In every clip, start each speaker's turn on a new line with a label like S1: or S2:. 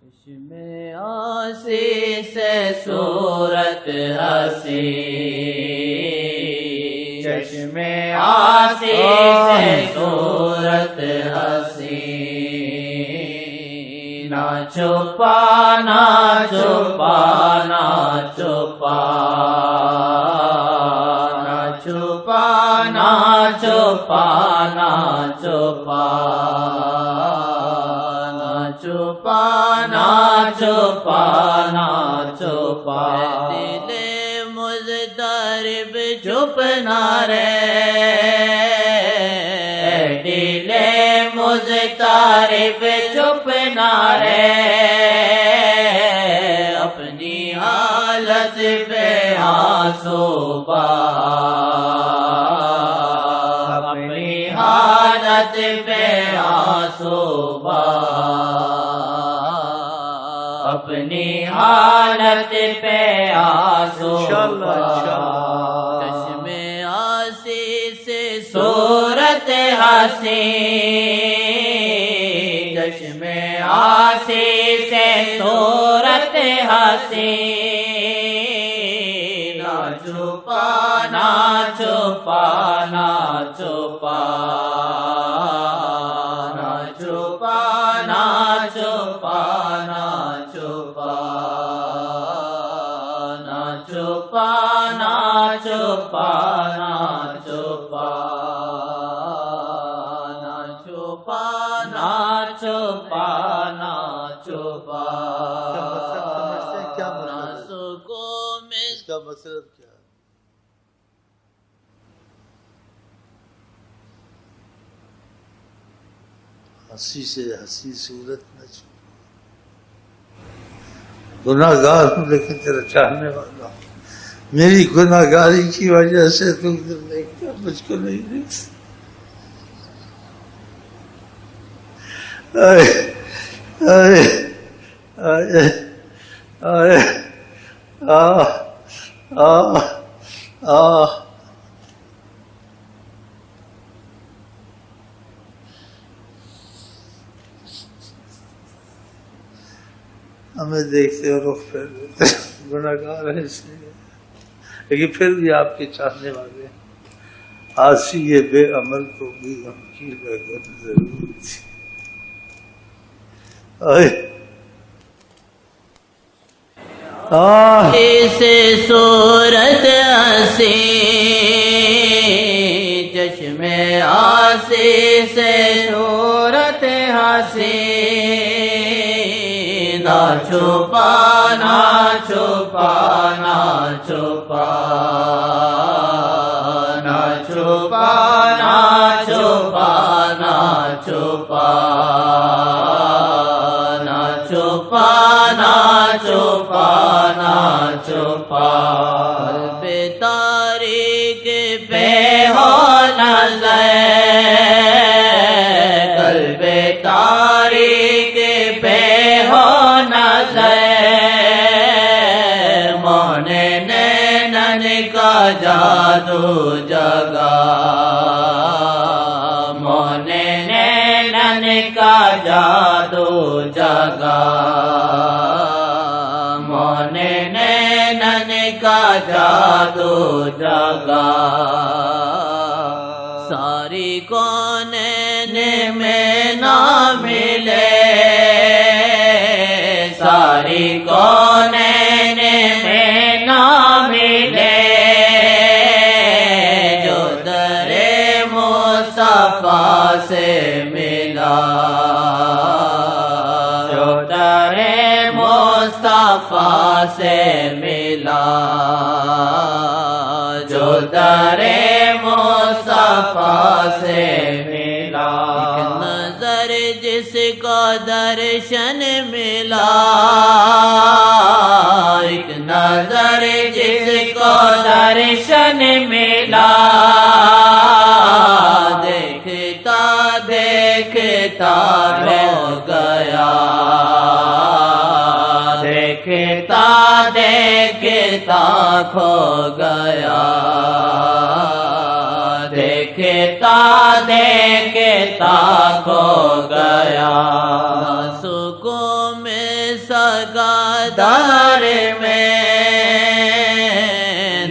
S1: چشم آسی سے صورت ہنسی، چشم آسی سے صورت ہنسی، نہ چھپا نہ چھپا نہ چھپا، نہ چھپا نہ چھپا نہ چھپا، چھپا نہ چھپا نہ چھپا، دل مضطرب چپ نہ رہے، دل مضطرب چپ نہ رہے، اپنی حالت پہ آنسو بہا، اپنی حالت پہ آنسو بہا، اپنی حالت پہ آنسو بہا، چشم آسی سے صورت ہنسی، چشم آسی سے صورت ہنسی، نہ چھپا نہ چھپا نہ چھپا، نہ چھپا نہ چھپا نہ چھپا، نہ چھپا نہ چھپا نہ چھپا، نہ چھپا نہ چھپا نہ چھپا، نہ سکون میں
S2: اس کا مطلب کیا ہے؟ ہنسی سے ہنسی صورت نہ چھپا، گناہ گار ہوں لیکن تیرا چاہنے والا ہوں، میری گناہ گاری کی وجہ سے تم دیکھتا مجھ کو نہیں دیکھتا، آئے آئے آئے آئے آہ آہ آہ، ہمیں دیکھتے اور رخ پھیر دیتے، گناہ گار ہے اس لیے، لیکن پھر بھی آپ کے چاہنے والے ہیں، آسی یہ بے عمل کو بھی ہم کی رغبت ضروری تھی،
S1: سے صورت ہنسی، چشم آسی سے صورت ہنسی، نہ چھپا نہ چھپا نہ چھپا، نہ چھپا نہ چھپا نہ چھپا، نہ چھپا نہ چھپا نہ چھپا، قلب تاریک پہ ہو نظر، قلب تاریک پہ ہو نظر، مون نینن کا جادو جگا، مون نینن کا جادو جگا، مون نینن کا جادو جگا، ساری کونین میں نہ ملے، ساری کونین میں نہ ملے، جو در مصطفیٰ سے ملا، جو در مصطفیٰ سے ملا، جو در مصطفیٰ سے ملا، ایک نظر جس کو درشن ملا، ایک نظر جس کو درشن ملا، دیکھتا دیکھتا ہو گیا، دیکھتا دیکھتا کھو گیا، دیکھتا دیکھتا کھو گیا، سکون میں سکا دار میں،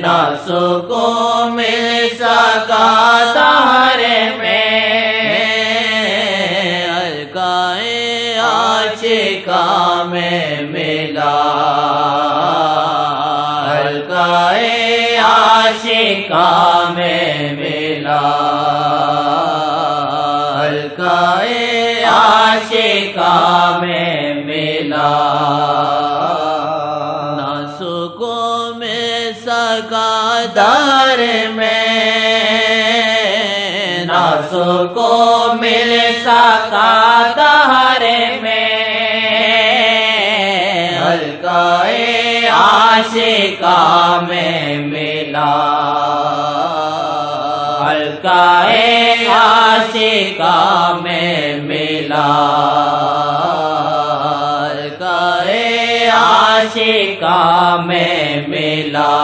S1: نہ سکون مل سکا دار میں، حلقۂ عاشقاں میں ملا، حلقۂ عاشقاں میں ملا، حلقۂ عاشقاں میں ملا، نہ سکون مل سکا دار میں، نہ سکون مل سکا دار میں، حلقۂ عاشقاں میں ملا، حلقۂ عاشقاں میں ملا، حلقۂ عاشقاں میں ملا،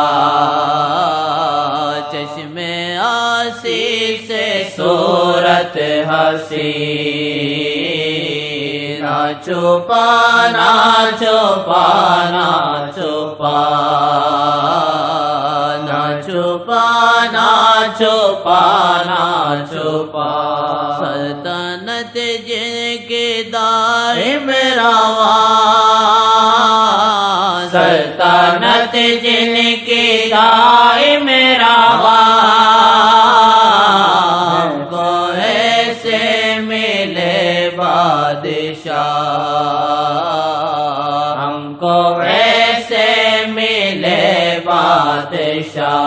S1: چشم آسی سے صورت حسین نہ چھپانا چھپانا چھپانا چھپانا چھپانا چھپا، سلطنت جن کے دائم رواں، سلطنت جن کی دائم رواں، ہم کو ایسے ملے بادشاہ، ہم کو ایسے ملے بادشاہ،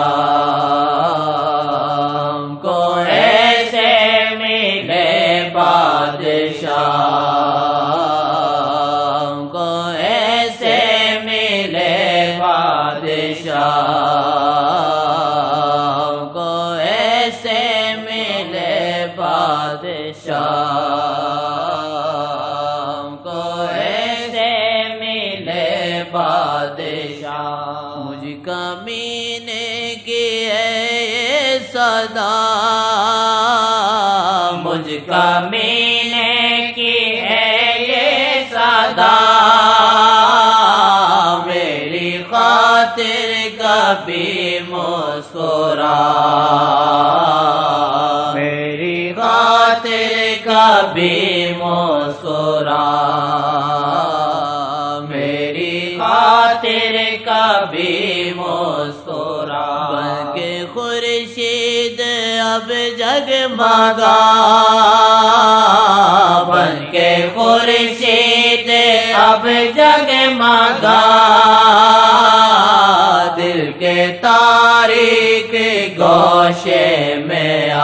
S1: ہم کو ایسے ملے بادشاہ، ہم کو ایسے ملے بادشاہ، ہم کو ایسے ملے بادشاہ، ہم کو ایسے ملے بادشاہ، مجھ کمینے کی ہے یہ صدا، مجھ کمینے کی ہے یہ صدا، میری خاطر کبھی مسکرا، میری خاطر کبھی مسکرا، میری خاطر کبھی مسکرا، بن کے خورشید اب جگمگا، بن کے خورشید اب جگمگا، دل کے تاریک گوشے میں آ،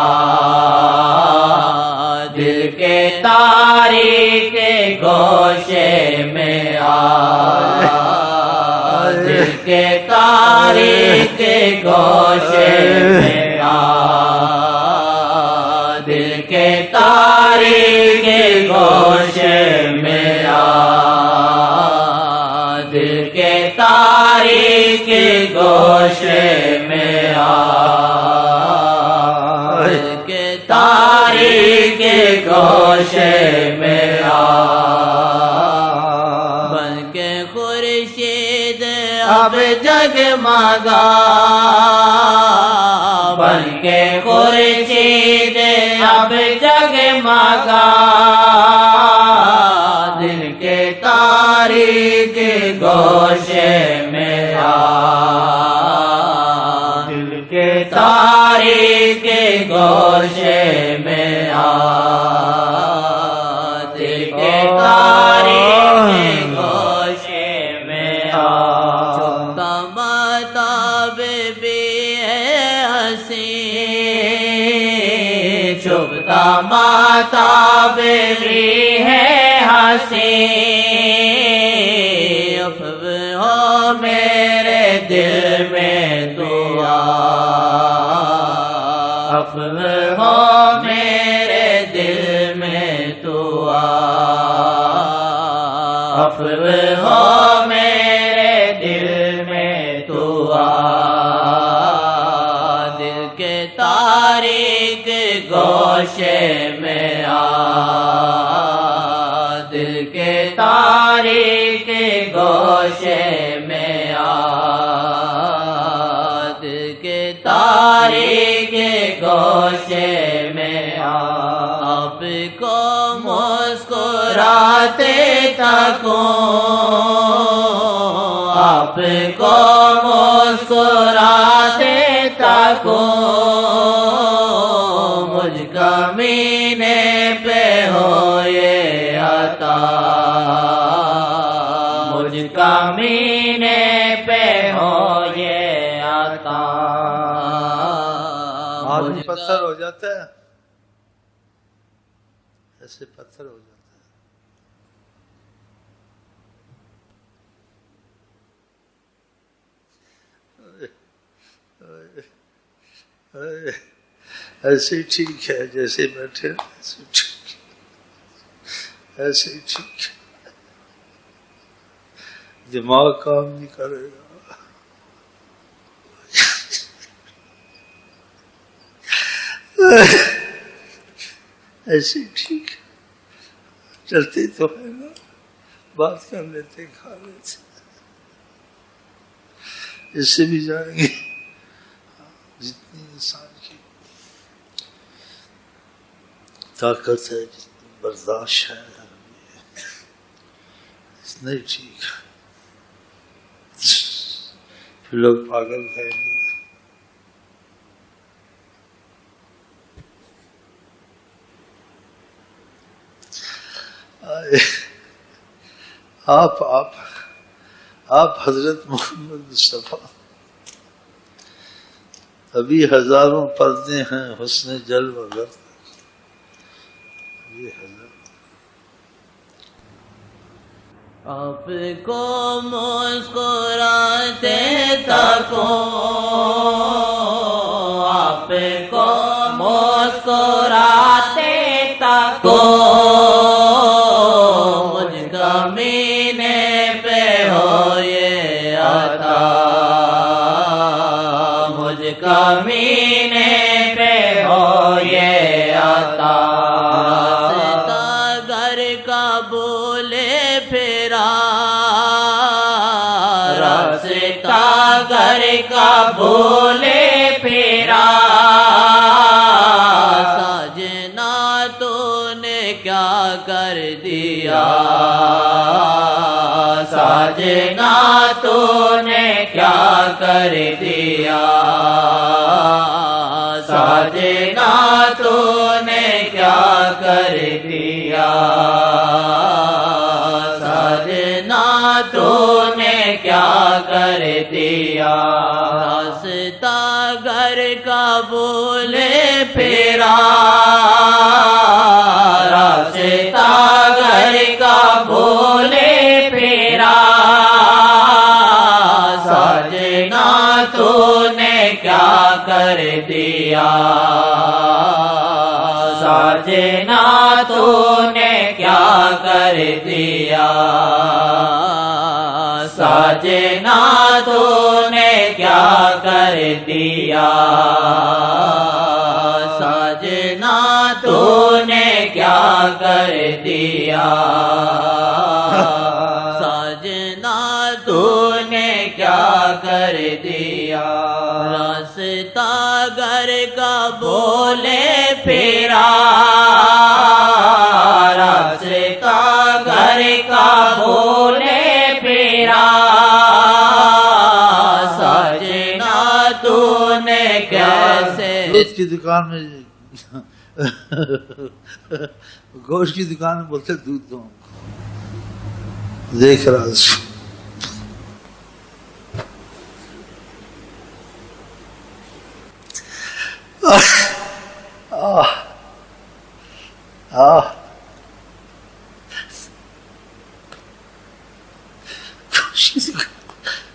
S1: دل کے تاریک گوشے میں آ، دل کے تاریک گوشے میں آ، دل کے تاریک گوشے میں آ، دل کے تاریک گوشے میں آ، دل کے تاریک گوشے میں آ، بن کے خورشید اب جگمگا، بن کے خورشید اب جگمگا، دل کے تاریک گوشے میں آ، دل کے تاریک گوشے میں آ، دل کے تاریک گوشے میں آ، چھپتا ماتاب بھی ہے حسین، چھپتا ماتاب بھی ہے حسین، افو ہو میرے دل میں تو آ، افو ہو میرے دل میں تو آ، افو ہو میرے دل میں تو آ، دل کے تاریک گوشے میں آ، دل کے تاریک گوشے میں یاد کے تاریخ گوشے میں آپ کو مسکراتے تکوں آپ کو مسکراتے تکوں مجھ کمینے پہ ہو یہ عطا مجھ کمینے پہ ہو یہ عطا
S2: آدمی پتھر ہو جاتا ہے ایسے پتھر ہو جاتا ہے ایسے ہی ٹھیک ہے جیسے بیٹھے ایسے ہی ٹھیک ہے دماغ کام نہیں کرے گا ایسے ہی ٹھیک ہے چلتے تو ہے نا بات کر لیتے کھا لیتے اس سے بھی جائیں گے جتنی انسان کی طاقت ہے جتنی برداشت ہے اتنا ہی ٹھیک ہے پھر لوگ پاگل کہیں گے آپ حضرت محمد مصطفیٰ ابھی ہزاروں پردے ہیں حسن جلوہ گر یہ
S1: آپ کو مسکراتے تکوں آپ کو مسکراتے تکوں مجھ کمینے پہ ہو یہ عطا مجھ کمینے پہ ہو یہ عطا گھر کا بولے پھرا راستہ گھر کا بولے پھرا ساجنا تو نے کیا کر دیا ساجنا تو نے کیا کر دیا ساجنا تو نے کیا کر دیا ساجنا تو نے کیا کر دیا راستہ گھر کا بولے پھرا راستہ گھر کا بولے پھرا ساجنا تو نے کیا کر دیا ساجنا تو نے کیا کر دیا ساجنا تو نے کیا کر دیا ساجنا تو نے کیا کر دیا ساجنا تو نے کیا کر دیا راستہ گھر کا بولے پھرا راستہ گھر کا بولے پھرا ساجنا تو نے کیسے
S2: گوشت کی دکان میں گوشت کی دکان میں بولتے دودھ دو دیکھ رہا اس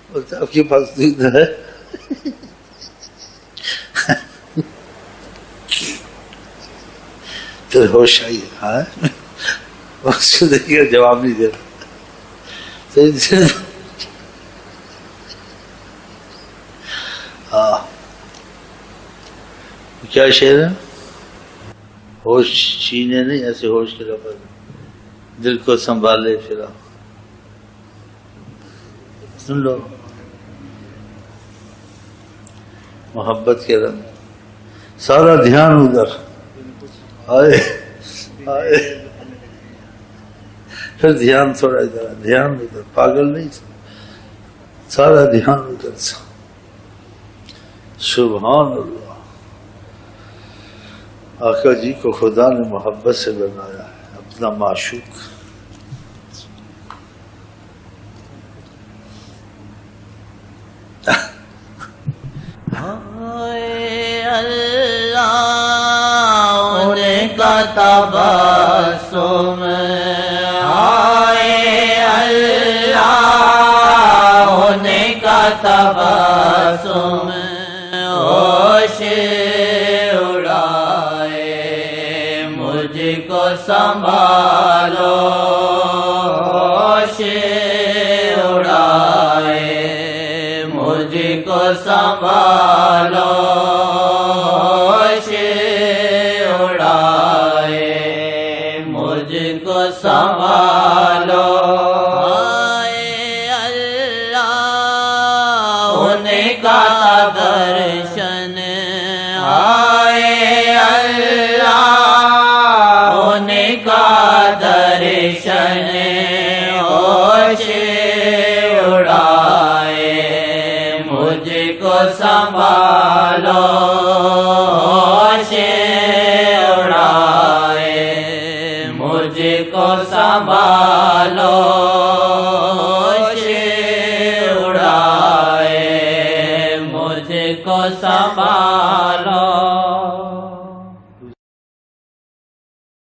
S2: بولتے آپ کے پاس دودھ ہے تو ہوش آئی ہاں دیکھیے جواب نہیں دے رہا ہاں کیا شعر ہے ہوش چھینے نہیں ایسے ہوش کے لفظ دل کو سنبھالے پھرا سن لو محبت کے رنگ، سارا دھیان ادھر آئے آئے، پھر دھیان تھوڑا ادھر، دھیان ادھر، پاگل نہیں تھا، سارا دھیان ادھر تھا۔ سبحان اللہ، آقا جی کو خدا نے محبت سے بنایا ہے، اپنا معشوق۔
S1: اللہ ان کا تبسم، اللہ ان کا تبسم ہوش اڑائے، مجھ کو سنبھالو ہوش اڑائے، مجھ کو سنبھالو ہوش اڑائے، مجھ کو سنبھالو۔ اللہ ان کا درشن آئے، اللہ ان کا درشن ہوش اڑائے، مجھ کو سنبھالو ہوش اڑائے، مجھ کو سنبھالو ہوش اڑائے، مجھ کو سنبھالو۔